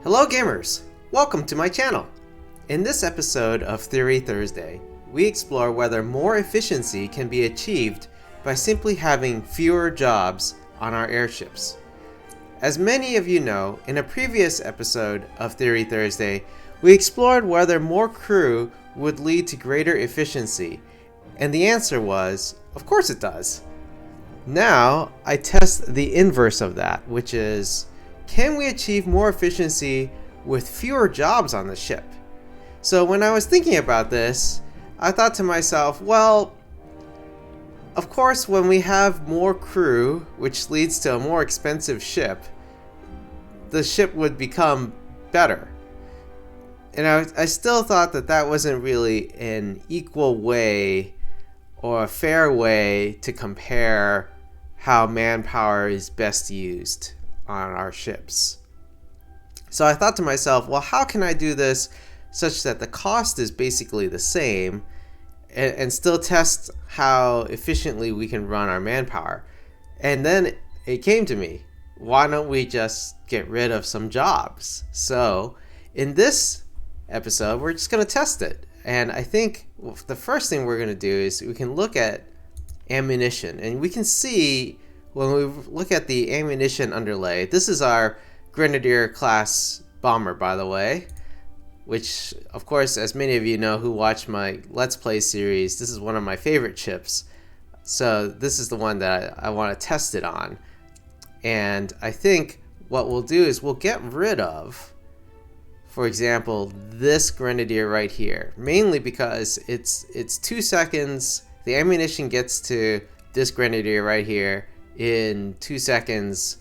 Hello gamers! Welcome to my channel! In this episode of Theory Thursday, we explore whether more efficiency can be achieved by simply having fewer jobs on our airships. As many of you know, in a previous episode of Theory Thursday, we explored whether more crew would lead to greater efficiency, and the answer was, of course it does. Now, I test the inverse of that, which is, can we achieve more efficiency with fewer jobs on the ship? So when I was thinking about this, I thought to myself, well, of course when we have more crew, which leads to a more expensive ship, the ship would become better. And I still thought that that wasn't really an equal way or a fair way to compare how manpower is best used on our ships. So I thought to myself, well, how can I do this such that the cost is basically the same and still test how efficiently we can run our manpower? And then it came to me, why don't we just get rid of some jobs? So in this episode, we're just going to test it. And I think the first thing we're going to do is we can look at ammunition, and we can see when we look at the ammunition underlay, this is our Grenadier class bomber, by the way, which of course, as many of you know who watch my Let's Play series, this is one of my favorite ships. So this is the one that I want to test it on. And I think what we'll do is we'll get rid of, for example, this Grenadier right here, mainly because it's 2 seconds. The ammunition gets to this Grenadier right here in 2 seconds,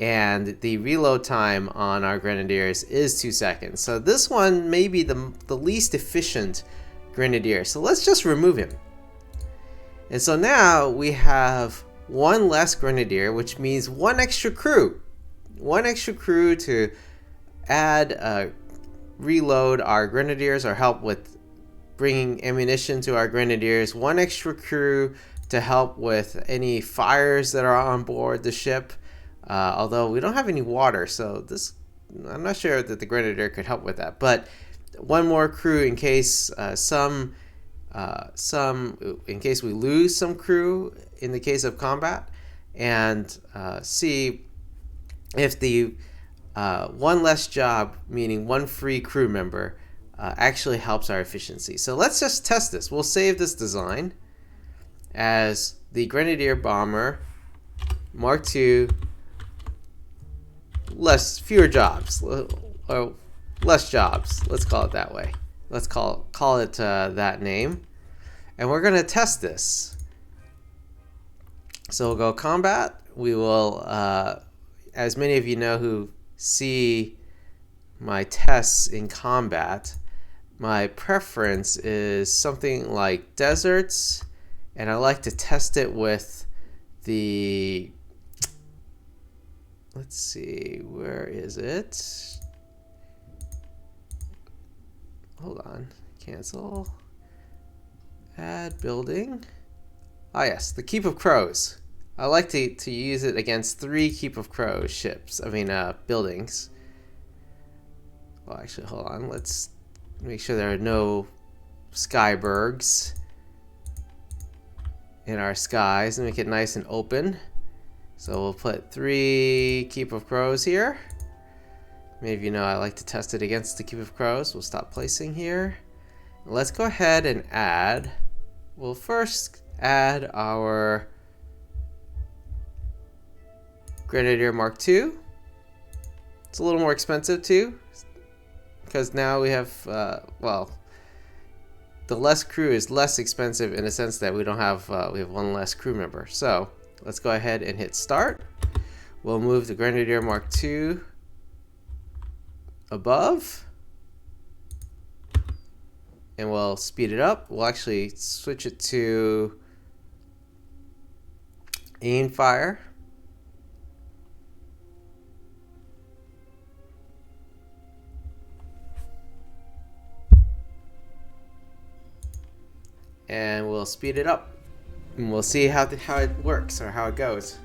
and the reload time on our Grenadiers is 2 seconds. So this one may be the least efficient Grenadier. So let's just remove him. And so now we have one less Grenadier, which means one extra crew. One extra crew to add, reload our Grenadiers or help with bringing ammunition to our Grenadiers. One extra crew to help with any fires that are on board the ship. Although we don't have any water, so I'm not sure that the Grenadier could help with that. But one more crew in case in case we lose some crew in the case of combat, and see if the one less job, meaning one free crew member, actually helps our efficiency. So let's just test this. We'll save this design as the Grenadier Bomber Mark II, fewer jobs, or less jobs. Let's call it that way. Let's call it that name, and we're gonna test this. So we'll go combat. We will, as many of you know who see my tests in combat, my preference is something like deserts, and I like to test it with the, let's see, where is it? Hold on, cancel, add building. Ah yes, the Keep of Crows. I like to use it against 3 Keep of Crows ships, buildings. Well, actually, hold on, let's make sure there are no Skybergs in our skies and make it nice and open. So we'll put 3 Keep of Crows here. Many of you know I like to test it against the Keep of Crows. We'll stop placing here. Let's go ahead and add. We'll first add our Grenadier Mark II. It's a little more expensive too, because now we have, well, the less crew is less expensive in a sense that we don't have, we have one less crew member. So let's go ahead and hit start. We'll move the Grenadier Mark II above, and we'll speed it up. We'll actually switch it to aim fire. And we'll speed it up, and we'll see how it works or how it goes.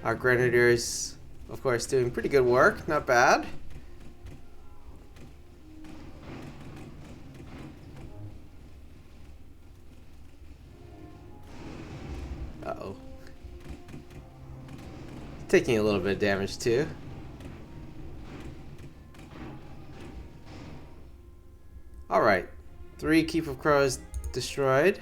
Our Grenadiers, of course, doing pretty good work. Not bad. Uh-oh. Taking a little bit of damage too. Alright. 3 Keep of Crows destroyed.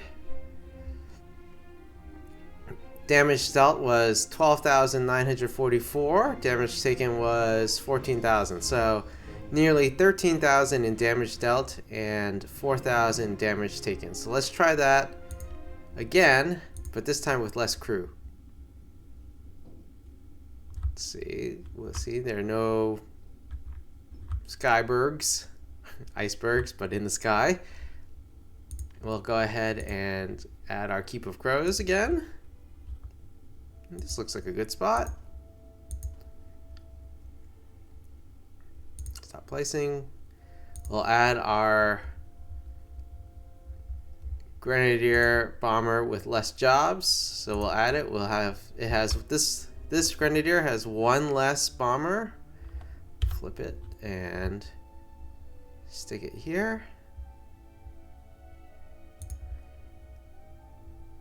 Damage dealt was 12,944. Damage taken was 14,000. So nearly 13,000 in damage dealt and 4,000 damage taken. So let's try that again, but this time with less crew. Let's see. We'll see. There are no skybergs, icebergs, but in the sky. We'll go ahead and add our Keep of Crows again. This looks like a good spot. Stop placing. We'll add our Grenadier bomber with less jobs. So we'll add it. We'll have it has this Grenadier has 1 less bomber. Flip it and stick it here.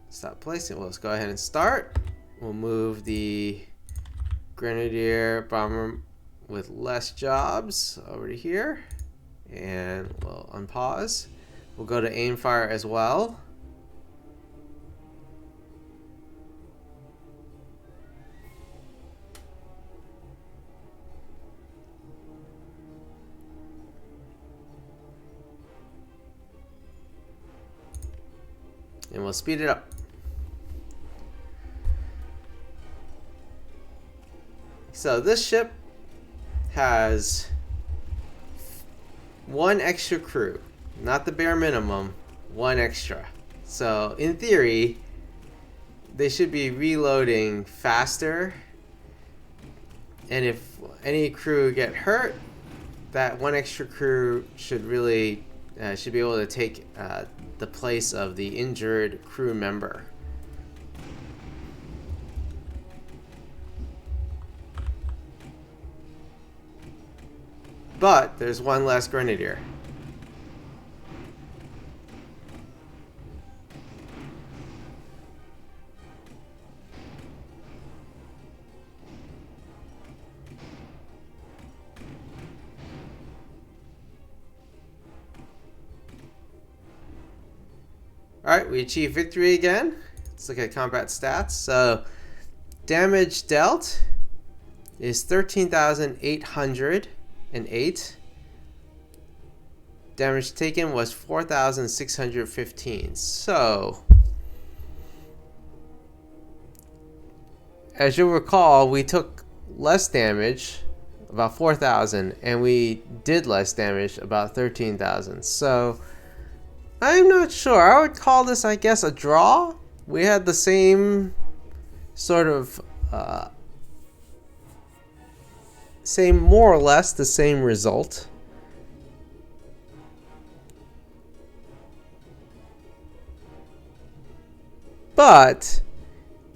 Stop placing. Well, let's go ahead and start. We'll move the Grenadier bomber with less jobs over to here, and we'll unpause. We'll go to aim fire as well. And we'll speed it up. So this ship has 1 extra crew, not the bare minimum, 1 extra. So in theory, they should be reloading faster, and if any crew get hurt, that 1 extra crew should really should be able to take the place of the injured crew member. But there's 1 less Grenadier. Alright, we achieved victory again. Let's look at combat stats. So, damage dealt is 13,808. Damage taken was 4,615. So, as you'll recall, we took less damage, about 4,000, and we did less damage, about 13,000. So, I'm not sure. I would call this, I guess, a draw. We had the same sort of, more or less the same result. But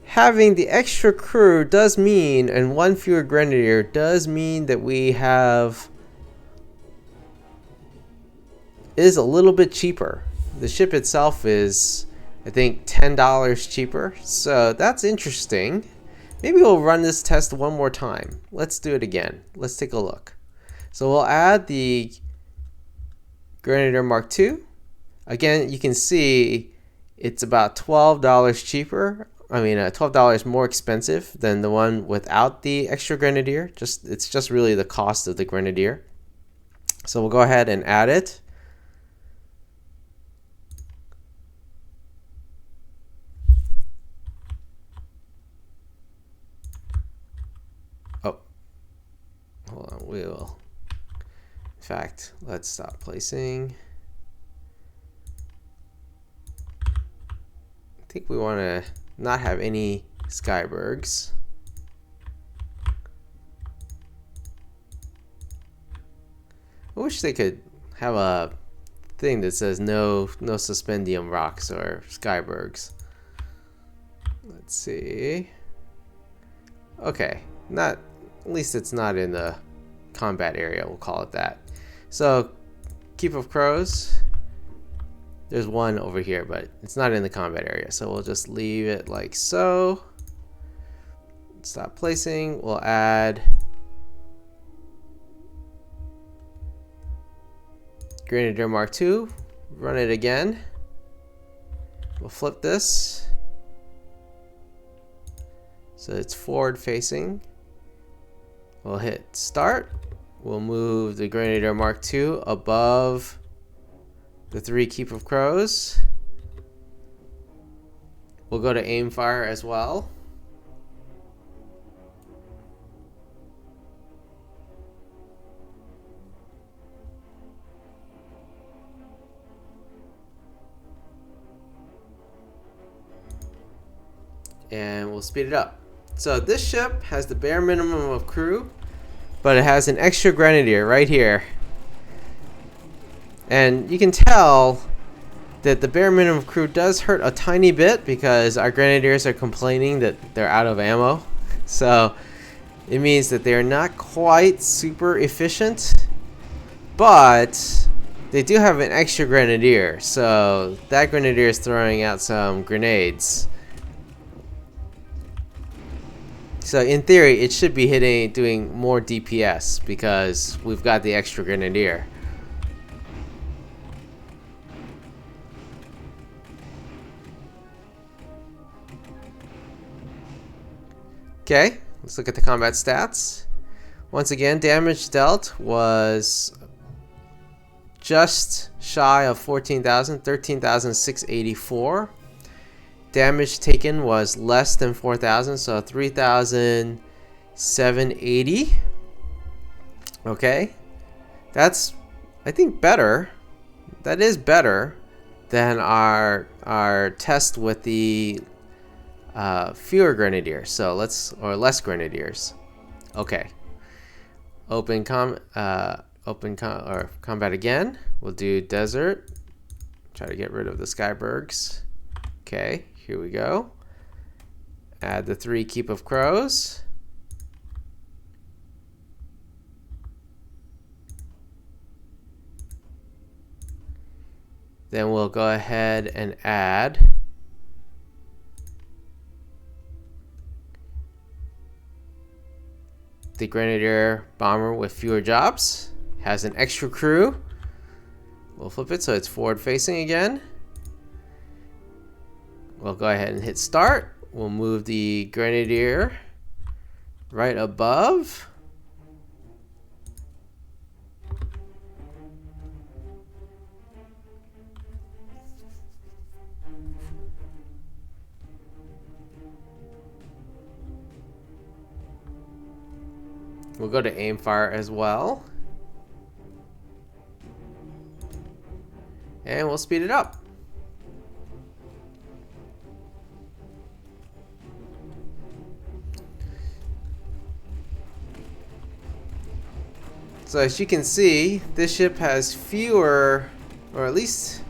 having the extra crew does mean, and 1 fewer Grenadier does mean that we have is a little bit cheaper. The ship itself is, I think, $10 cheaper. So that's interesting. Maybe we'll run this test 1 more time. Let's do it again. Let's take a look. So we'll add the Grenadier Mark II. Again, you can see it's about $12 cheaper. I mean, $12 more expensive than the one without the extra Grenadier. It's just really the cost of the Grenadier. So we'll go ahead and add it. Hold on, we'll, in fact, let's stop placing. I think we want to not have any Skybergs. I wish they could have a thing that says no suspendium rocks or Skybergs. Let's see. Okay, not, at least it's not in the combat area, we'll call it that. So, Keep of Crows, there's one over here, but it's not in the combat area, so we'll just leave it like so. Stop placing, we'll add Grenadier Mark II, run it again. We'll flip this so it's forward facing. We'll hit start. We'll move the Grenadier Mark II above the 3 Keep of Crows. We'll go to aim fire as well. And we'll speed it up. So this ship has the bare minimum of crew, but it has an extra grenadier right here. And you can tell that the bare minimum of crew does hurt a tiny bit because our grenadiers are complaining that they're out of ammo. So it means that they're not quite super efficient, but they do have an extra grenadier. So that grenadier is throwing out some grenades. So in theory, it should be doing more DPS because we've got the extra grenadier. Okay, let's look at the combat stats. Once again, damage dealt was just shy of 14,000, 13,684. Damage taken was less than 4,000, so 3,780. Okay, that's, I think, better. That is better than our test with the fewer grenadiers. So or less grenadiers. Okay. Combat again. We'll do desert. Try to get rid of the Skybergs. Okay. Here we go. Add the 3 Keep of Crows. Then we'll go ahead and add the Grenadier Bomber with fewer jobs. Has an extra crew. We'll flip it so it's forward facing again. We'll go ahead and hit start. We'll move the Grenadier right above. We'll go to aim fire as well. And we'll speed it up. So as you can see, this ship has fewer, or at least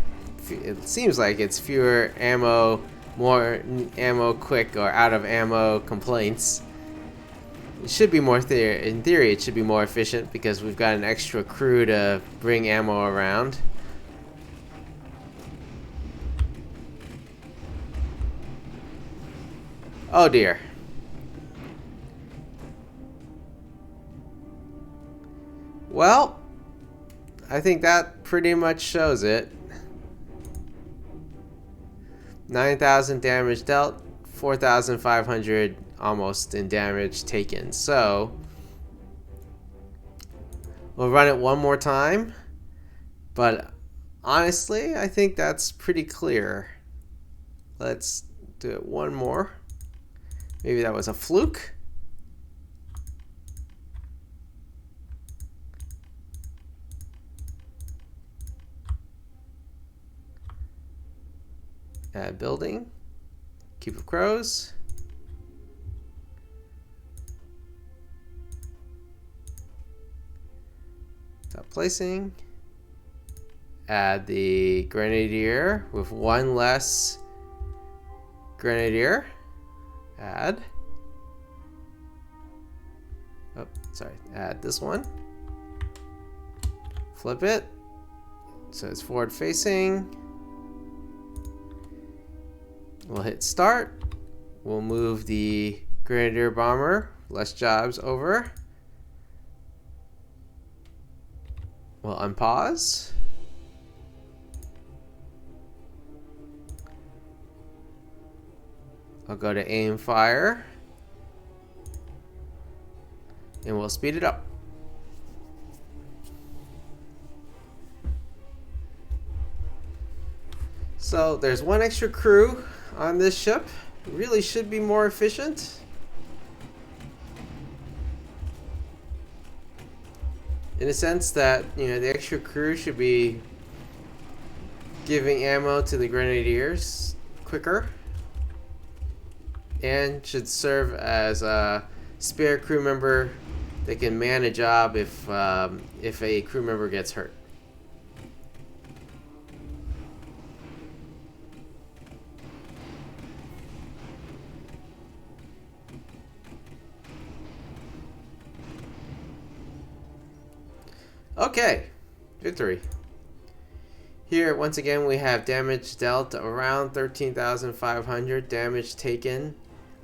it seems like it's fewer ammo, more ammo quick or out of ammo complaints. It should be more in theory it should be more efficient because we've got an extra crew to bring ammo around. Oh dear. Well, I think that pretty much shows it. 9,000 damage dealt, 4,500 almost in damage taken. So we'll run it one more time, but honestly, I think that's pretty clear. Let's do it one more. Maybe that was a fluke. Add building, Keep of Crows. Stop placing. Add the Grenadier with one less Grenadier. Add. Oh, sorry. Add this one. Flip it. So it's forward facing. We'll hit start. We'll move the Grenadier bomber, less jobs, over. We'll unpause. I'll go to aim fire. And we'll speed it up. So there's one extra crew on this ship. It really should be more efficient. In a sense that, you know, the extra crew should be giving ammo to the Grenadiers quicker. And should serve as a spare crew member that can man a job if a crew member gets hurt. Okay, victory. Here, once again, we have damage dealt around 13,500, damage taken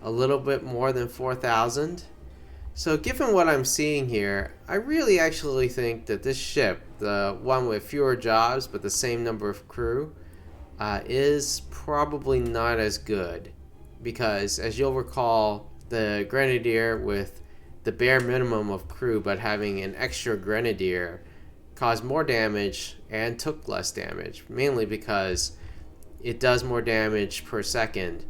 a little bit more than 4,000. So given what I'm seeing here, I really actually think that this ship, the one with fewer jobs but the same number of crew, is probably not as good. Because, as you'll recall, the Grenadier with the bare minimum of crew but having an extra Grenadier caused more damage and took less damage, mainly because it does more damage per second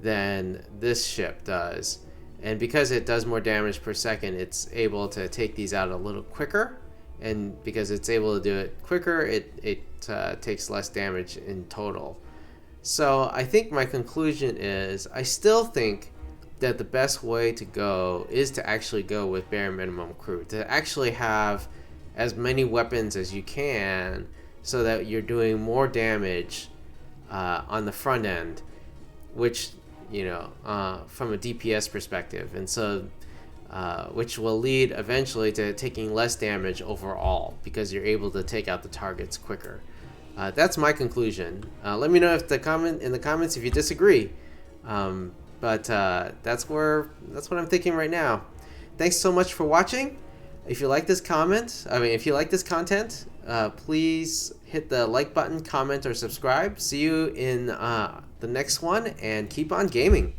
than this ship does. And because it does more damage per second, it's able to take these out a little quicker. And because it's able to do it quicker, it takes less damage in total. So I think my conclusion is, I still think that the best way to go is to actually go with bare minimum crew, to actually have as many weapons as you can so that you're doing more damage on the front end, which, you know, from a DPS perspective, and so which will lead eventually to taking less damage overall because you're able to take out the targets quicker. That's my conclusion. Let me know if in the comments if you disagree. But that's what I'm thinking right now. Thanks so much for watching. If you like this if you like this content, please hit the like button, comment, or subscribe. See you in the next one, and keep on gaming.